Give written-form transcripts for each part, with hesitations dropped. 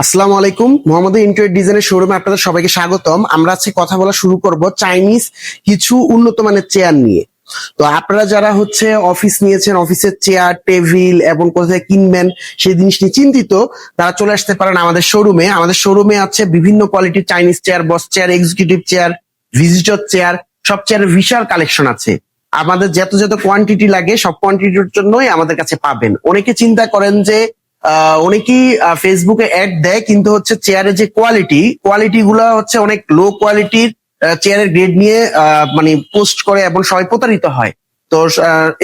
আসসালামু আলাইকুম। মোহাম্মদ ইন্টেরিয়র ডিজাইনের শোরুমে আপনাদের সবাইকে স্বাগতম। আমরা আজকে কথা বলা শুরু করব চাইনিজ কিছু উন্নত মানের চেয়ার নিয়ে। তো আপনারা যারা অফিস নিয়েছেন, অফিসের চেয়ার টেবিল এবং কোথায় কিনবেন সেই জিনিস নিয়ে চিন্তিত, তারা চলে আসতে পারেন আমাদের শোরুমে। আমাদের শোরুমে আছে বিভিন্ন কোয়ালিটির চাইনিজ চেয়ার, বস chair, executive chair, visitor chair, সব চেয়ারের বিশাল কালেকশন আছে। আমাদের যত যত কোয়ান্টিটি লাগে সব কোয়ান্টিটির জন্যই আমাদের কাছে পাবেন। অনেকে চিন্তা করেন যে অনেকেই ফেসবুকে অ্যাড দেয়, কিন্তু চেয়ারের যে কোয়ালিটি গুলা অনেক লো কোয়ালিটির চেয়ারের গ্রেড নিয়ে মানে পোস্ট করে এবং সবাই প্রতারিত হয়। তো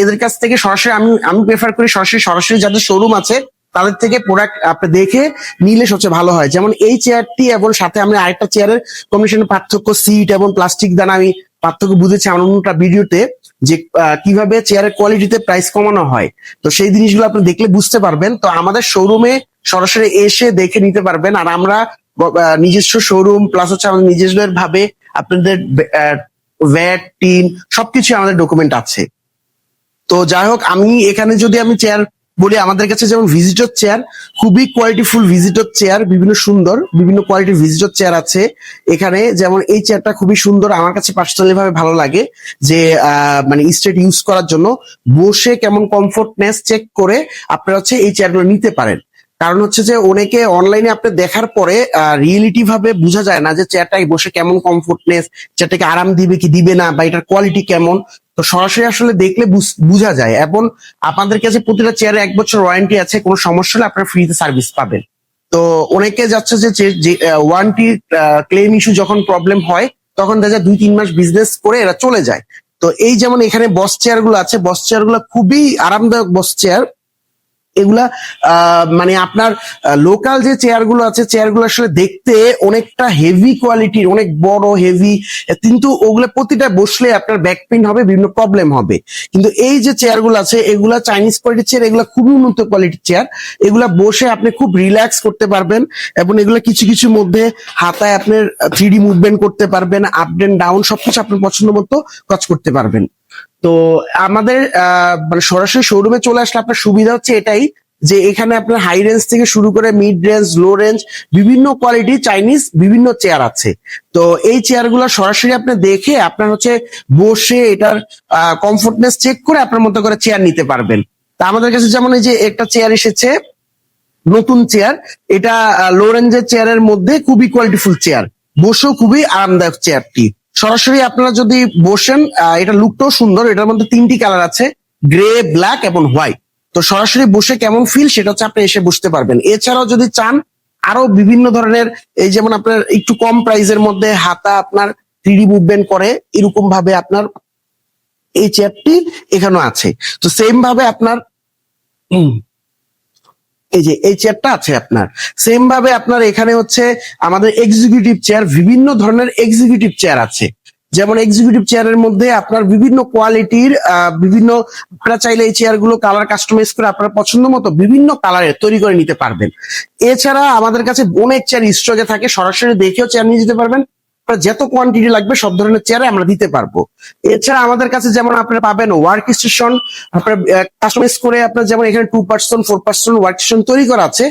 এদের কাছ থেকে সরাসরি আমি প্রেফার করি সরাসরি যাদের শোরুম আছে তাদের থেকে প্রোডাক্ট আপনি দেখে নিলে সবচেয়ে ভালো হয়। যেমন এই চেয়ারটি এবং সাথে আমরা আরেকটা চেয়ারের কম্বিনেশনের পার্থক্য, সিট এবং প্লাস্টিক দানা আমি পার্থক্য বুঝেছি আমার অন্যটা ভিডিওতে, যে কিভাবে চেয়ারের কোয়ালিটিতে প্রাইস কমানো হয়। তো সেই জিনিসগুলো আপনি দেখলে বুঝতে পারবেন। তো আমাদের শোরুমে সরাসরি এসে দেখে নিতে পারবেন। আর আমরা নিজস্ব শোরুম প্লাস আমাদের নিজস্ব ভাবে আপনাদের ভ্যাট টিন সবকিছু আমাদের ডকুমেন্ট আছে। তো যাই হোক, এখানে যদি আমি চেয়ার বলি, আমাদের কাছে যেমন ভিজিটর চেয়ার, খুবই কোয়ালিটিফুল ভিজিটর চেয়ার, বিভিন্ন কোয়ালিটির ভিজিটর চেয়ার আছে এখানে। যেমন এই চেয়ারটা খুবই সুন্দর, আমার কাছে পার্সোনালি ভাবে ভালো লাগে, যে মানে স্ট্রেট ইউজ করার জন্য বসে কেমন কমফোর্টনেস চেক করে আপনারা এই চেয়ারগুলো নিতে পারেন। কারণ যে অনেকে অনলাইনে আপনি দেখার পরে রিয়েলিটি ভাবে বোঝা যায় না যে চেয়ারটাই বসে কেমন কমফোর্টনেস, চেয়ারটাকে আরাম দিবে কি দিবে না, বা এটার কোয়ালিটি কেমন। তো সরাসরি আসলে দেখলে বোঝা যায়। এবং আপনাদের কাছে প্রতিটা চেয়ারে 1 বছর ওয়ারেন্টি আছে, কোনো সমস্যা হলে আপনারা ফ্রিতে সার্ভিস পাবেন। তো অনেকে যাচ্ছে যে ওয়ারেন্টি ক্লেম ইস্যু যখন প্রবলেম হয় তখন দেখা যায় 2-3 মাস বিজনেস করে এরা চলে যায়। তো এই যেমন এখানে বস চেয়ার গুলো আছে, বস চেয়ার গুলো খুবই আরামদায়ক বস চেয়ার। এগুলা মানে আপনার লোকাল যে চেয়ার গুলো আছে, চেয়ার গুলো আসলে দেখতে অনেকটা হেভি কোয়ালিটির, অনেক বড় হেভি, কিন্তু ওগুলো প্রতিটা বসলে আপনার ব্যাক পেইন হবে, বিভিন্ন প্রবলেম হবে। কিন্তু এই যে চেয়ার গুলো আছে এগুলা চাইনিজ কোয়ালিটির চেয়ার, এগুলা খুবই উন্নত কোয়ালিটির চেয়ার। এগুলা বসে আপনি খুব রিল্যাক্স করতে পারবেন, এবং এগুলা কিছু কিছু মধ্যে হাতায় আপনার 3D মুভমেন্ট করতে পারবেন, আপ এন্ড ডাউন সবকিছু আপনার পছন্দ মতো কাজ করতে পারবেন। তো আমাদের মানে সরাসরি শোরুমে চলে আসলে আপনার সুবিধা এটাই, যে এখানে আপনার হাই রেঞ্জ থেকে শুরু করে মিড রেঞ্জ, লো রেঞ্জ, বিভিন্ন কোয়ালিটি চাইনিজ বিভিন্ন চেয়ার আছে। তো এই চেয়ার গুলো সরাসরি আপনি দেখে আপনার বসে এটার কমফোর্টনেস চেক করে আপনার মতো করে চেয়ার নিতে পারবেন। তা আমাদের কাছে যেমন এই যে একটা চেয়ার এসেছে, নতুন চেয়ার, এটা লো রেঞ্জের চেয়ারের মধ্যে খুবই কোয়ালিটিফুল চেয়ার, বসেও খুবই আরামদায়ক চেয়ারটি। সরাসরি আপনারা যদি বসেন, এটা লুকটাও সুন্দর, এটার মধ্যে 3টি কালার আছে, গ্রে, ব্ল্যাক এবং হোয়াইট। তো সরাসরি বসে কেমন ফিল সেটা আপনি এসে বুঝতে পারবেন। এছাড়াও যদি চান আরো বিভিন্ন ধরনের, এই যেমন আপনার একটু কম প্রাইসের মধ্যে হাতা আপনার 3D মুভমেন্ট করে, এরকম ভাবে আপনার এই চেয়ারটি এখানেও আছে। তো সেম ভাবে আপনার এই যে এই চেয়ারটা আছে আপনার, সেম ভাবে আপনার এখানে আমাদের এক্সিকিউটিভ চেয়ার, বিভিন্ন ধরনের এক্সিকিউটিভ চেয়ার আছে। যেমন এক্সিকিউটিভ চেয়ারের মধ্যে আপনার বিভিন্ন কোয়ালিটির বিভিন্ন, আপনারা চাইলে এই চেয়ার গুলো কালার কাস্টমাইজ করে আপনার পছন্দ মতো বিভিন্ন কালারের তৈরি করে নিতে পারবেন। এছাড়া আমাদের কাছে অনেক চেয়ার স্টকে থাকে, সরাসরি দেখেও চেয়ার নিয়ে যেতে পারবেন। যত কোয়ান্টিটি লাগবে সব ধরনের চেয়ারে আমরা দিতে পারবো। এছাড়া আমাদের কাছে যেমন আপনারা পাবেন ওয়ার্ক স্টেশন, আপনার কাস্টমাইজ করে আপনার যেমন এখানে 2 পার্সন 4 পার্সন ওয়ার্ক স্টেশন তৈরি করা আছে।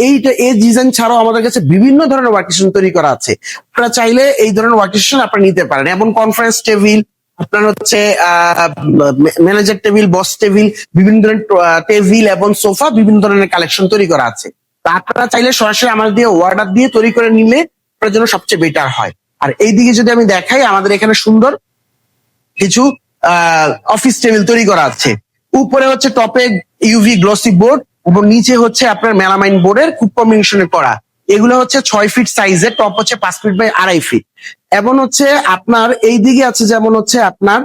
এই ডিজাইন ছাড়াও আমাদের কাছে বিভিন্ন ধরনের ওয়ার্ক স্টেশন তৈরি করা আছে। আপনারা চাইলে এই ধরনের ওয়ার্ক স্টেশন আপনারা নিতে পারেন। এবং কনফারেন্স টেবিল, আপনার ম্যানেজার টেবিল, বস টেবিল, বিভিন্ন ধরনের টেবিল এবং সোফা, বিভিন্ন ধরনের কালেকশন তৈরি করা আছে। তা আপনারা চাইলে সরাসরি আমাদের দিয়ে অর্ডার দিয়ে তৈরি করে নিলে আপনার জন্য সবচেয়ে বেটার হয়। আর এইদিকে যদি আমি দেখাই, আমাদের এখানে সুন্দর কিছু অফিস টেবিল তৈরি করা আছে। উপরে টপে ইউভি গ্লসি বোর্ড এবং নিচে আপনার মেলামাইন বোর্ডের খুব কম্বিনেশনে করা। এগুলো 6 ফিট সাইজের, টপ 5 ফিট বাই 2.5 ফিট। এবং আপনার এই দিকে আছে যেমন আপনার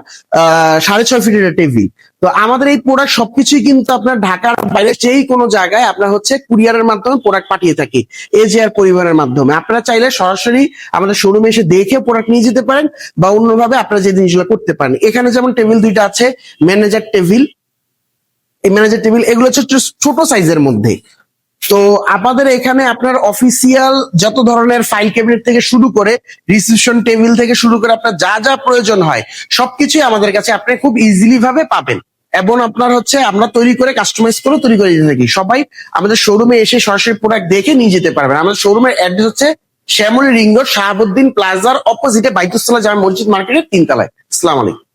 6.5 ফিটের টেবিল। তো আমাদের এই প্রোডাক্ট সবকিছুই কিন্তু আপনার ঢাকার বাইরে যেই কোনো জায়গায় আপনার কুরিয়ারের মাধ্যমে প্রোডাক্ট পাঠিয়ে থাকি, এজিআর পরিবহনের মাধ্যমে। আপনারা চাইলে সরাসরি আমাদের শোরুমে এসে দেখে প্রোডাক্ট নিয়ে যেতে পারেন, বা অন্যভাবে আপনারা যে জিনিসগুলো করতে পারেন। এখানে যেমন টেবিল 2টা আছে, ম্যানেজার টেবিল, এই ম্যানেজার টেবিল এগুলো ছোট সাইজের মধ্যে। তো আমাদের এখানে আপনার অফিসিয়াল যত ধরনের ফাইল ক্যাবিনেট থেকে শুরু করে রিসিপশন টেবিল থেকে শুরু করে আপনার যা যা প্রয়োজন হয় সবকিছুই আমাদের কাছে আপনি খুব ইজিলি ভাবে পাবেন। এবং আপনার হচ্ছে আমরা তৈরি করে কাস্টমাইজ করে তৈরি করে দিতে থাকি। সবাই আমাদের শোরুমে এসে সরাসরি প্রোডাক্ট দেখে নিয়ে যেতে পারবেন। আমাদের শোরুমের অ্যাড্রেস হচ্ছে শ্যামলী রিং রোড, শাহাবুদ্দিন প্লাজার অপোজিটে বাইতুসসালাহ জামে মসজিদ মার্কেটের 3 তলায়। আসসালামু আলাইকুম।